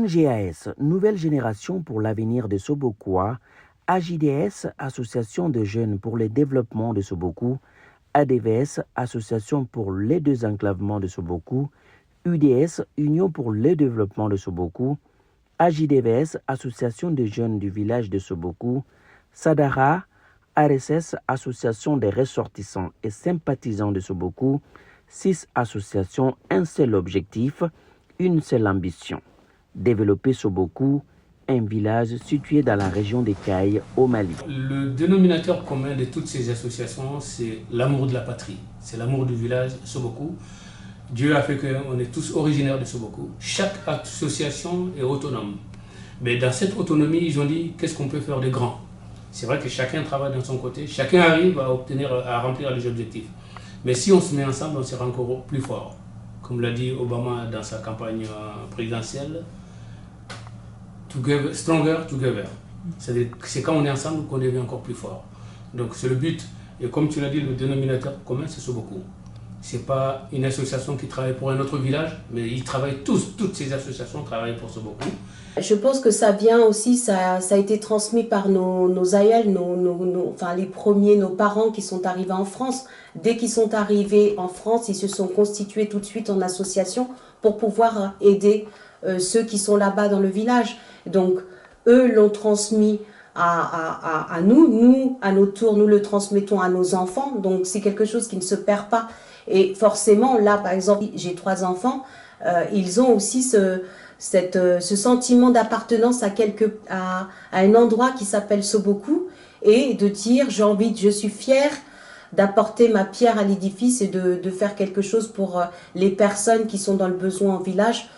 NGAS, Nouvelle Génération pour l'avenir de Sobokoua, AJDS, Association de jeunes pour le développement de Sobokou, ADVS, Association pour le désenclavement de Sobokou, UDS, Union pour le développement de Sobokou, AJDVS, Association des jeunes du village de Sobokou, SADARA, RSS, Association des ressortissants et sympathisants de Sobokou, 6 associations, un seul objectif, une seule ambition. Développer Sobokou, un village situé dans la région des Cayes au Mali. Le dénominateur commun de toutes ces associations, c'est l'amour de la patrie, c'est l'amour du village Sobokou. Dieu a fait qu'on est tous originaires de Sobokou. Chaque association est autonome. Mais dans cette autonomie, ils ont dit qu'est-ce qu'on peut faire de grand. C'est vrai que chacun travaille dans son côté, chacun arrive à remplir les objectifs. Mais si on se met ensemble, on sera encore plus fort. Comme l'a dit Obama dans sa campagne présidentielle, together, stronger together. C'est quand on est ensemble qu'on devient encore plus fort. Donc c'est le but. Et comme tu l'as dit, le dénominateur commun, c'est Sobokou. Ce n'est pas une association qui travaille pour un autre village, mais ils travaillent tous, toutes ces associations travaillent pour Sobokou. Je pense que ça vient aussi, ça a été transmis par nos aïeuls, enfin les premiers, nos parents qui sont arrivés en France. Dès qu'ils sont arrivés en France, ils se sont constitués tout de suite en association pour pouvoir aider ceux qui sont là-bas dans le village. Donc, eux l'ont transmis à nous, à notre tour, nous le transmettons à nos enfants. Donc, c'est quelque chose qui ne se perd pas. Et forcément, là, par exemple, j'ai 3 enfants, ils ont aussi ce sentiment d'appartenance à un endroit qui s'appelle Sobokou et de dire, je suis fière d'apporter ma pierre à l'édifice et de faire quelque chose pour les personnes qui sont dans le besoin en village.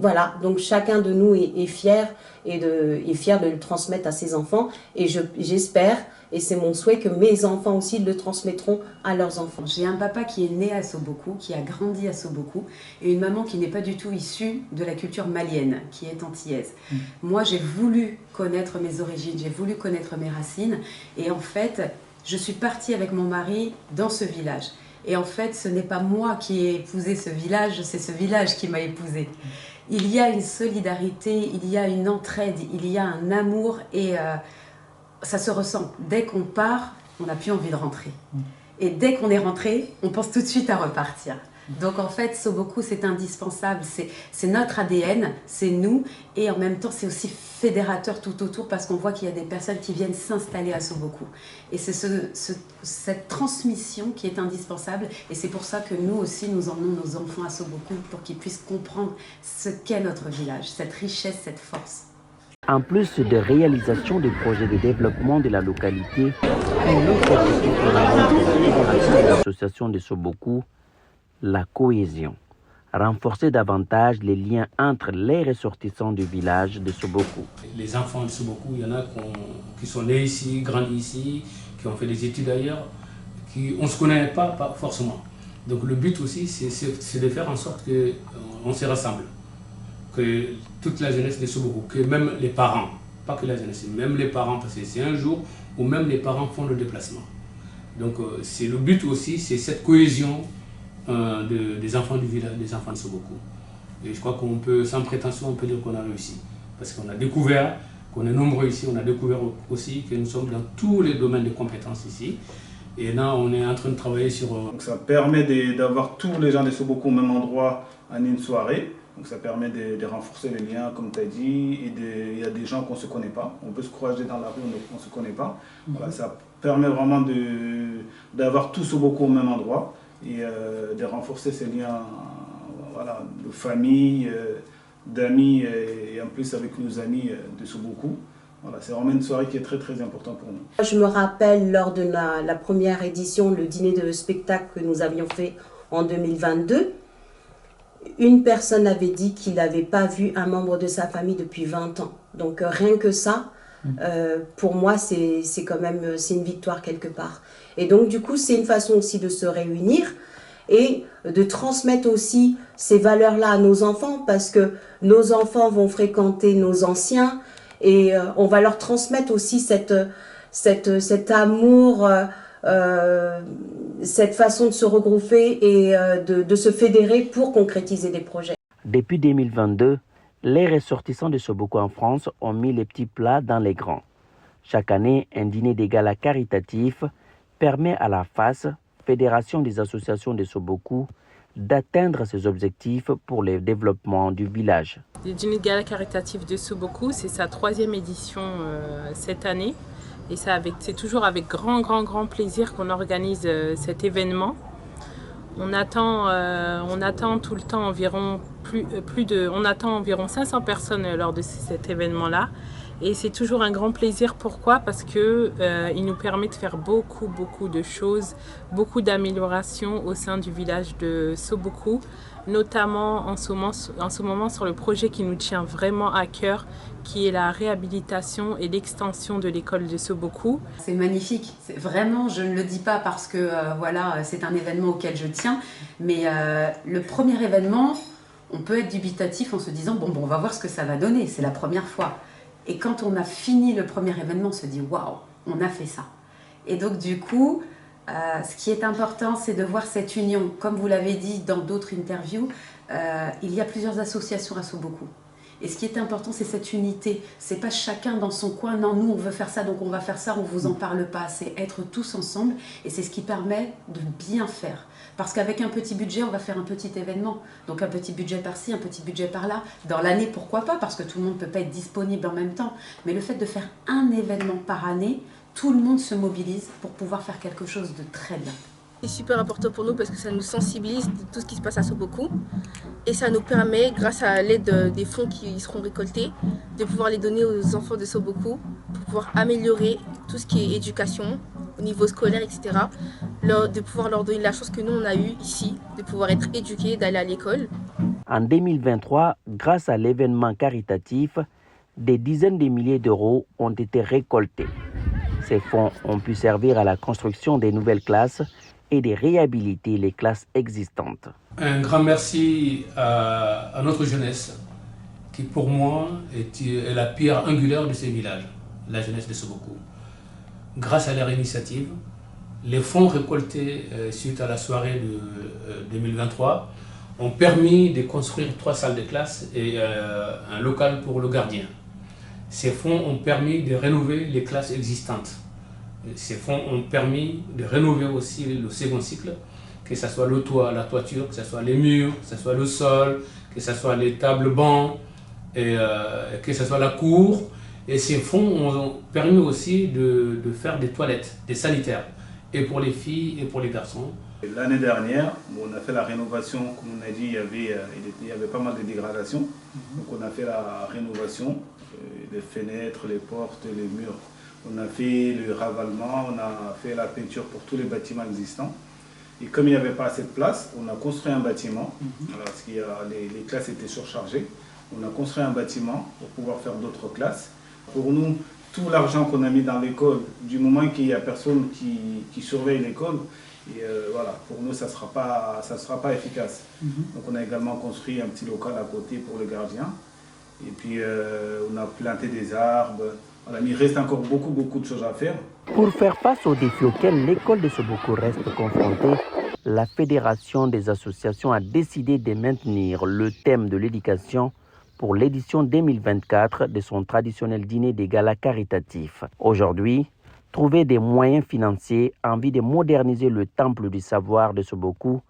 Voilà, donc chacun de nous est fier de le transmettre à ses enfants et j'espère, et c'est mon souhait, que mes enfants aussi le transmettront à leurs enfants. J'ai un papa qui est né à Sobokou, qui a grandi à Sobokou, et une maman qui n'est pas du tout issue de la culture malienne, qui est antillaise. Moi, j'ai voulu connaître mes origines, j'ai voulu connaître mes racines, et en fait, je suis partie avec mon mari dans ce village. Et en fait, ce n'est pas moi qui ai épousé ce village, c'est ce village qui m'a épousée. Il y a une solidarité, il y a une entraide, il y a un amour et ça se ressent. Dès qu'on part, on n'a plus envie de rentrer. Et dès qu'on est rentré, on pense tout de suite à repartir. Donc en fait, Sobokou, c'est indispensable, c'est notre ADN, c'est nous, et en même temps, c'est aussi fédérateur tout autour parce qu'on voit qu'il y a des personnes qui viennent s'installer à Sobokou. Et c'est cette transmission qui est indispensable, et c'est pour ça que nous aussi, nous emmenons nos enfants à Sobokou pour qu'ils puissent comprendre ce qu'est notre village, cette richesse, cette force. En plus de réalisation des projets de développement de la localité, une autre objectif de l'association de Sobokou, la cohésion. Renforcer davantage les liens entre les ressortissants du village de Sobokou. Les enfants de Sobokou, il y en a qui sont nés ici, grandis ici, qui ont fait des études ailleurs, on ne se connaît pas forcément. Donc le but aussi, c'est de faire en sorte qu'on se rassemble. Que toute la jeunesse de Sobokou, que même les parents, pas que la jeunesse, même les parents, parce que c'est un jour où même les parents font le déplacement. Donc c'est le but aussi, c'est cette cohésion des enfants du village, des enfants de Sobokou. Et je crois qu'on peut, sans prétention, on peut dire qu'on a réussi. Parce qu'on a découvert, qu'on est nombreux ici, on a découvert aussi que nous sommes dans tous les domaines de compétences ici. Et là, on est en train de travailler sur... Donc ça permet d'avoir tous les gens de Sobokou au même endroit en une soirée. Donc ça permet de renforcer les liens, comme tu as dit, et il y a des gens qu'on ne se connaît pas. On peut se croiser dans la rue, on ne se connaît pas. Voilà, ça permet vraiment d'avoir tous Sobokou au même endroit et de renforcer ces liens, voilà, de famille, d'amis et en plus avec nos amis de Sobokou. Voilà, c'est vraiment une soirée qui est très très importante pour nous. Je me rappelle lors de la première édition, le dîner de spectacle que nous avions fait en 2022, une personne avait dit qu'il n'avait pas vu un membre de sa famille depuis 20 ans. Donc rien que ça, pour moi, c'est quand même une victoire quelque part. Et donc du coup, c'est une façon aussi de se réunir et de transmettre aussi ces valeurs-là à nos enfants, parce que nos enfants vont fréquenter nos anciens et on va leur transmettre aussi cet amour, cette façon de se regrouper et de se fédérer pour concrétiser des projets. Depuis 2022, Les ressortissants de Soboko en France ont mis les petits plats dans les grands. Chaque année, un dîner des galas caritatifs permet à la FAS, Fédération des associations de Soboko, d'atteindre ses objectifs pour le développement du village. Le dîner de gala caritatif de Soboko, c'est sa 3e édition cette année. Et c'est toujours avec grand plaisir qu'on organise cet événement. On attend tout le temps environ environ 500 personnes lors de cet événement-là. Et c'est toujours un grand plaisir. Pourquoi? Parce que il nous permet de faire beaucoup de choses, beaucoup d'améliorations au sein du village de Soboko, notamment en ce moment sur le projet qui nous tient vraiment à cœur, qui est la réhabilitation et l'extension de l'école de Soboko. C'est magnifique, c'est vraiment, je ne le dis pas parce que voilà, c'est un événement auquel je tiens, mais le premier événement, on peut être dubitatif en se disant bon, on va voir ce que ça va donner, c'est la première fois. Et quand on a fini le premier événement, on se dit waouh, on a fait ça. Et donc du coup, ce qui est important, c'est de voir cette union. Comme vous l'avez dit dans d'autres interviews, il y a plusieurs associations à Soboko. Et ce qui est important, c'est cette unité. C'est pas chacun dans son coin, non, nous on veut faire ça, donc on va faire ça, on vous en parle pas. C'est être tous ensemble et c'est ce qui permet de bien faire. Parce qu'avec un petit budget, on va faire un petit événement. Donc un petit budget par-ci, un petit budget par-là. Dans l'année, pourquoi pas? Parce que tout le monde ne peut pas être disponible en même temps. Mais le fait de faire un événement par année, tout le monde se mobilise pour pouvoir faire quelque chose de très bien. C'est super important pour nous parce que ça nous sensibilise de tout ce qui se passe à Soboko. Et ça nous permet, grâce à l'aide des fonds qui seront récoltés, de pouvoir les donner aux enfants de Soboko pour pouvoir améliorer tout ce qui est éducation, au niveau scolaire, etc. De pouvoir leur donner la chance que nous, on a eue ici, de pouvoir être éduqués, d'aller à l'école. En 2023, grâce à l'événement caritatif, des dizaines de milliers d'euros ont été récoltés. Ces fonds ont pu servir à la construction des nouvelles classes et de réhabiliter les classes existantes. Un grand merci à notre jeunesse, qui pour moi est la pierre angulaire de ces villages, la jeunesse de Soboko. Grâce à leur initiative, les fonds récoltés suite à la soirée de 2023 ont permis de construire 3 salles de classe et un local pour le gardien. Ces fonds ont permis de rénover les classes existantes. Ces fonds ont permis de rénover aussi le second cycle, que ce soit le toit, la toiture, que ce soit les murs, que ce soit le sol, que ce soit les tables bancs, et que ce soit la cour. Et ces fonds ont permis aussi de faire des toilettes, des sanitaires, et pour les filles et pour les garçons. L'année dernière, on a fait la rénovation, comme on a dit, il y avait pas mal de dégradations. Donc on a fait la rénovation, les fenêtres, les portes, les murs. On a fait le ravalement, on a fait la peinture pour tous les bâtiments existants. Et comme il n'y avait pas assez de place, on a construit un bâtiment, parce que les classes étaient surchargées. On a construit un bâtiment pour pouvoir faire d'autres classes. Pour nous, tout l'argent qu'on a mis dans l'école, du moment qu'il n'y a personne qui surveille l'école, voilà, pour nous, ça ne sera pas efficace. Donc on a également construit un petit local à côté pour le gardien. Et puis on a planté des arbres. Voilà, mais il reste encore beaucoup de choses à faire. Pour faire face aux défis auxquels l'école de Soboko reste confrontée, la Fédération des associations a décidé de maintenir le thème de l'éducation pour l'édition 2024 de son traditionnel dîner des galas caritatifs. Aujourd'hui, trouver des moyens financiers en vue de moderniser le temple du savoir de Soboko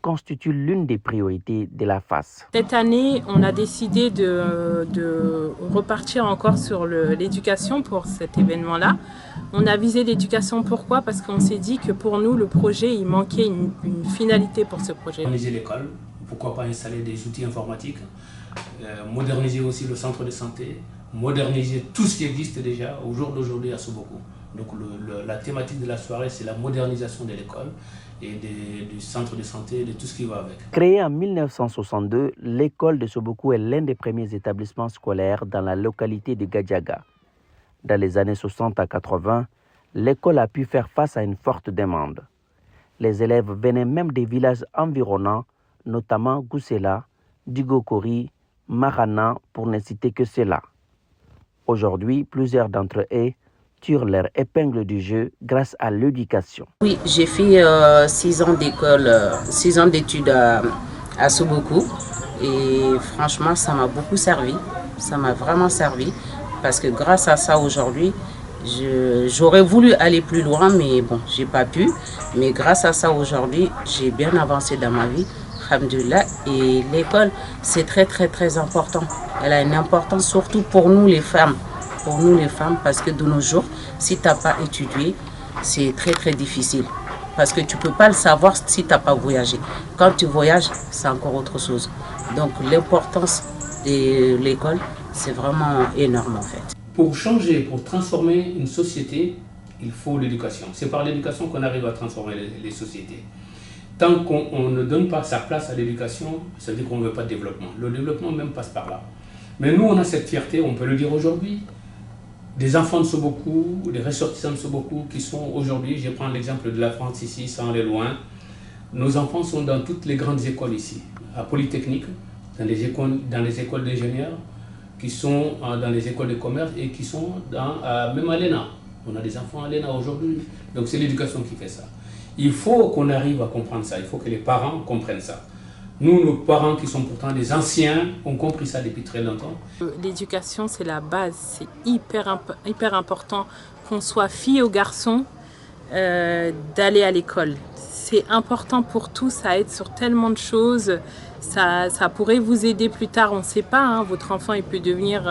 constitue l'une des priorités de la FAS. Cette année, on a décidé de repartir encore sur l'éducation pour cet événement-là. On a visé l'éducation, pourquoi? Parce qu'on s'est dit que pour nous, le projet, il manquait une finalité pour ce projet. Moderniser l'école, pourquoi pas installer des outils informatiques, moderniser aussi le centre de santé, moderniser tout ce qui existe déjà au jour d'aujourd'hui à Soboko. Donc la thématique de la soirée, c'est la modernisation de l'école et du centre de santé et de tout ce qui va avec. Créée en 1962, l'école de Soboko est l'un des premiers établissements scolaires dans la localité de Gadiaga. Dans les années 60 à 80, l'école a pu faire face à une forte demande. Les élèves venaient même des villages environnants, notamment Goussela, Dugokori, Marana, pour ne citer que cela. Aujourd'hui, plusieurs d'entre eux tirent leur épingle du jeu grâce à l'éducation. Oui, j'ai fait 6 ans d'école, 6 ans d'études à Soboko. Et franchement, ça m'a beaucoup servi. Ça m'a vraiment servi. Parce que grâce à ça, aujourd'hui, j'aurais voulu aller plus loin, mais bon, j'ai pas pu. Mais grâce à ça, aujourd'hui, j'ai bien avancé dans ma vie. Alhamdoulilah. Et l'école, c'est très, très, très important. Elle a une importance surtout pour nous, les femmes. Pour nous, les femmes, parce que de nos jours, si tu n'as pas étudié, c'est très, très difficile. Parce que tu ne peux pas le savoir si tu n'as pas voyagé. Quand tu voyages, c'est encore autre chose. Donc, l'importance de l'école, c'est vraiment énorme en fait. Pour changer, pour transformer une société, il faut l'éducation. C'est par l'éducation qu'on arrive à transformer les sociétés. Tant qu'on ne donne pas sa place à l'éducation, ça veut dire qu'on ne veut pas de développement. Le développement même passe par là. Mais nous, on a cette fierté, on peut le dire aujourd'hui, des enfants de Soboku, des ressortissants de Soboku qui sont aujourd'hui, je prends l'exemple de la France ici, sans aller loin, nos enfants sont dans toutes les grandes écoles ici, à Polytechnique, dans les écoles d'ingénieurs, qui sont dans les écoles de commerce et qui sont même à l'ENA. On a des enfants à l'ENA aujourd'hui, donc c'est l'éducation qui fait ça. Il faut qu'on arrive à comprendre ça, il faut que les parents comprennent ça. Nous, nos parents qui sont pourtant des anciens, ont compris ça depuis très longtemps. L'éducation, c'est la base, c'est hyper important qu'on soit fille ou garçon, d'aller à l'école. C'est important pour tous, ça aide sur tellement de choses. Ça pourrait vous aider plus tard, on ne sait pas, hein, votre enfant il peut devenir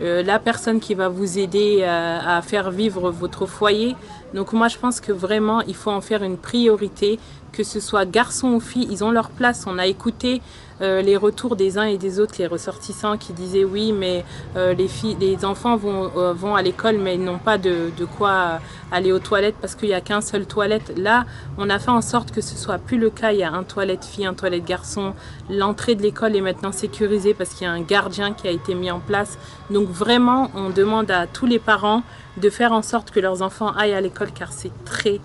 la personne qui va vous aider à faire vivre votre foyer. Donc moi je pense que vraiment il faut en faire une priorité, que ce soit garçon ou fille, ils ont leur place. On a écouté les retours des uns et des autres, les ressortissants qui disaient oui mais les enfants vont à l'école mais ils n'ont pas de quoi aller aux toilettes parce qu'il n'y a qu'un seul toilette. Là on a fait en sorte que ce soit plus le cas, il y a un toilette fille, un toilette garçon. L'entrée de l'école est maintenant sécurisée parce qu'il y a un gardien qui a été mis en place. Donc vraiment on demande à tous les parents de faire en sorte que leurs enfants aillent à l'école car c'est très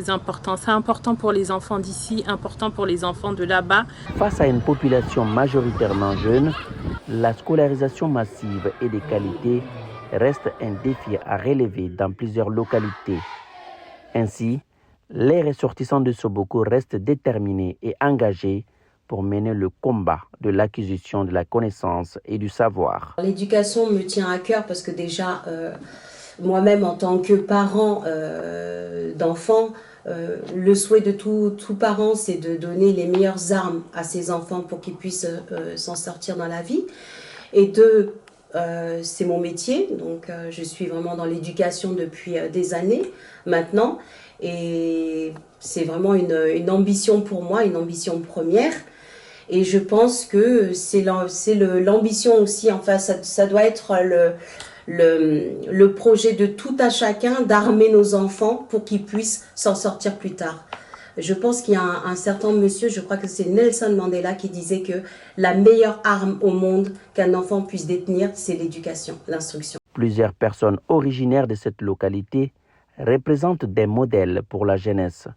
important. C'est important pour les enfants d'ici, important pour les enfants de là-bas. Face à une population majoritairement jeune, la scolarisation massive et de qualité reste un défi à relever dans plusieurs localités. Ainsi, les ressortissants de Soboku restent déterminés et engagés pour mener le combat de l'acquisition de la connaissance et du savoir. L'éducation me tient à cœur parce que déjà, moi-même en tant que parent d'enfants, le souhait de tout parent, c'est de donner les meilleures armes à ses enfants pour qu'ils puissent s'en sortir dans la vie. Et c'est mon métier, donc je suis vraiment dans l'éducation depuis des années maintenant. Et c'est vraiment une ambition pour moi, une ambition première. Et je pense que c'est l'ambition aussi, enfin ça doit être le projet de tout à chacun d'armer nos enfants pour qu'ils puissent s'en sortir plus tard. Je pense qu'il y a un certain monsieur, je crois que c'est Nelson Mandela qui disait que la meilleure arme au monde qu'un enfant puisse détenir, c'est l'éducation, l'instruction. Plusieurs personnes originaires de cette localité représentent des modèles pour la jeunesse,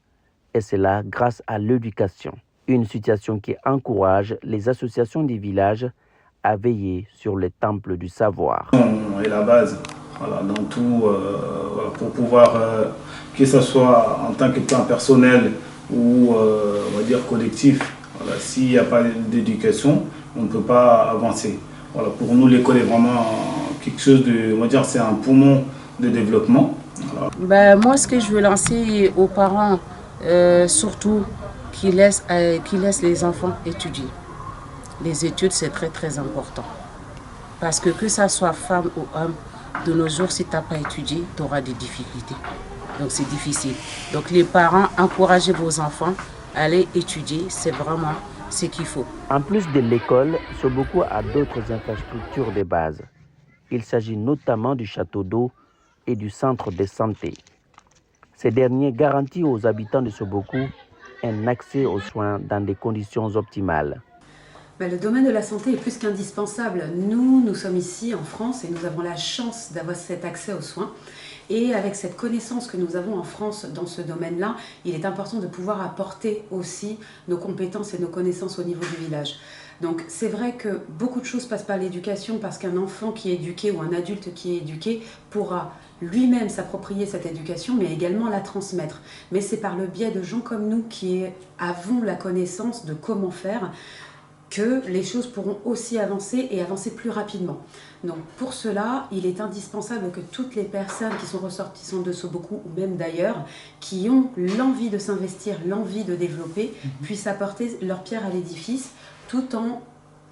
et cela grâce à l'éducation. Une situation qui encourage les associations des villages à veiller sur les temples du savoir. Et la base, voilà, dans tout, pour pouvoir, que ce soit en tant que plan personnel ou on va dire collectif, voilà, s'il n'y a pas d'éducation, on ne peut pas avancer. Voilà, pour nous, l'école est vraiment quelque chose de, on va dire, c'est un poumon de développement. Voilà. Moi, ce que je veux lancer aux parents, surtout, qui laissent les enfants étudier. Les études, c'est très important. Parce que ça soit femme ou homme, de nos jours, si tu n'as pas étudié, tu auras des difficultés. Donc c'est difficile. Donc les parents, encouragez vos enfants à aller étudier, c'est vraiment ce qu'il faut. En plus de l'école, Soboku a d'autres infrastructures de base. Il s'agit notamment du château d'eau et du centre de santé. Ces derniers garantissent aux habitants de Soboku un accès aux soins dans des conditions optimales. Le domaine de la santé est plus qu'indispensable. Nous sommes ici en France et nous avons la chance d'avoir cet accès aux soins. Et avec cette connaissance que nous avons en France dans ce domaine-là, il est important de pouvoir apporter aussi nos compétences et nos connaissances au niveau du village. Donc c'est vrai que beaucoup de choses passent par l'éducation parce qu'un enfant qui est éduqué ou un adulte qui est éduqué pourra lui-même s'approprier cette éducation mais également la transmettre. Mais c'est par le biais de gens comme nous qui avons la connaissance de comment faire que les choses pourront aussi avancer et avancer plus rapidement. Donc pour cela, il est indispensable que toutes les personnes qui sont ressortissantes de Soboku ou même d'ailleurs, qui ont l'envie de s'investir, l'envie de développer, puissent apporter leur pierre à l'édifice tout en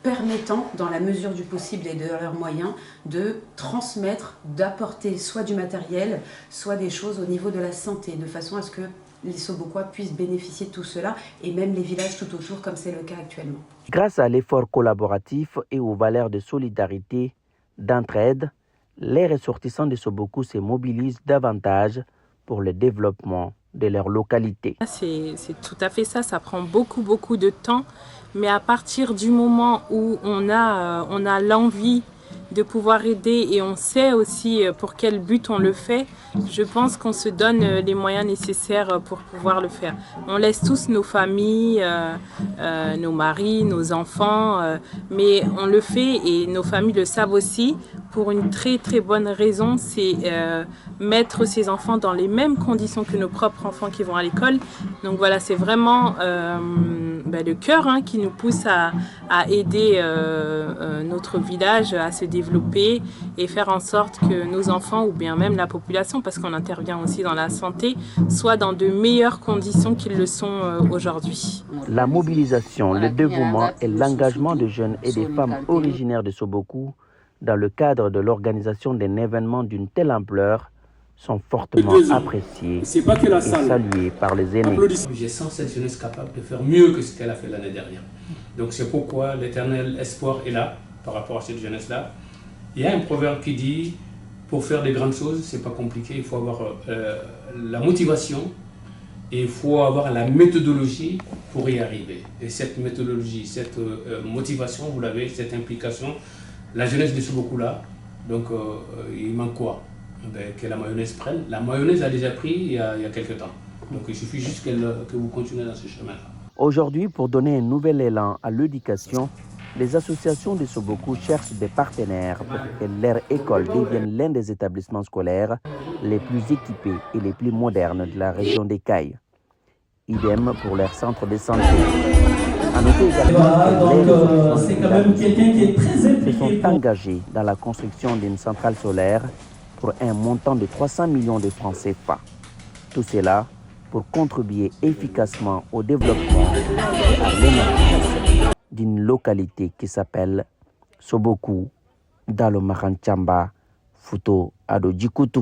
permettant, dans la mesure du possible et de leurs moyens, de transmettre, d'apporter soit du matériel, soit des choses au niveau de la santé, de façon à ce que les Sobokois puissent bénéficier de tout cela, et même les villages tout autour, comme c'est le cas actuellement. Grâce à l'effort collaboratif et aux valeurs de solidarité, d'entraide, les ressortissants de Soboku se mobilisent davantage pour le développement de leur localité. C'est tout à fait ça prend beaucoup de temps, mais à partir du moment où on a l'envie de pouvoir aider et on sait aussi pour quel but on le fait, je pense qu'on se donne les moyens nécessaires pour pouvoir le faire. On laisse tous nos familles, nos maris, nos enfants, mais on le fait et nos familles le savent aussi pour une très bonne raison, c'est mettre ces enfants dans les mêmes conditions que nos propres enfants qui vont à l'école. Donc voilà, c'est vraiment le cœur qui nous pousse à aider notre village à se développer et faire en sorte que nos enfants ou bien même la population, parce qu'on intervient aussi dans la santé, soient dans de meilleures conditions qu'ils le sont aujourd'hui. La mobilisation, le dévouement et l'engagement de jeunes et des femmes originaires de Soboku dans le cadre de l'organisation d'un événement d'une telle ampleur sont fortement appréciés et salués par les aînés. J'ai 107 jeunesse capable de faire mieux que ce qu'elle a fait l'année dernière. Donc c'est pourquoi l'éternel espoir est là par rapport à cette jeunesse-là. Il y a un proverbe qui dit, pour faire des grandes choses, c'est pas compliqué, il faut avoir la motivation et il faut avoir la méthodologie pour y arriver. Et cette méthodologie, cette motivation, vous l'avez, cette implication, la jeunesse de Soboku là, donc il manque quoi? Que la mayonnaise prenne. La mayonnaise a déjà pris il y a quelques temps. Donc il suffit juste que vous continuez dans ce chemin-là. Aujourd'hui, pour donner un nouvel élan à l'éducation, les associations de Soboku cherchent des partenaires pour que leur école devienne l'un des établissements scolaires les plus équipés et les plus modernes de la région des Cayes. Idem pour leur centre de santé. À noter également que les se sont engagés dans la construction d'une centrale solaire pour un montant de 300 millions de francs CFA. Tout cela pour contribuer efficacement au développement et à l'émergence d'une localité qui s'appelle Soboku dans le Maranchamba, Futo Ado Djikutu.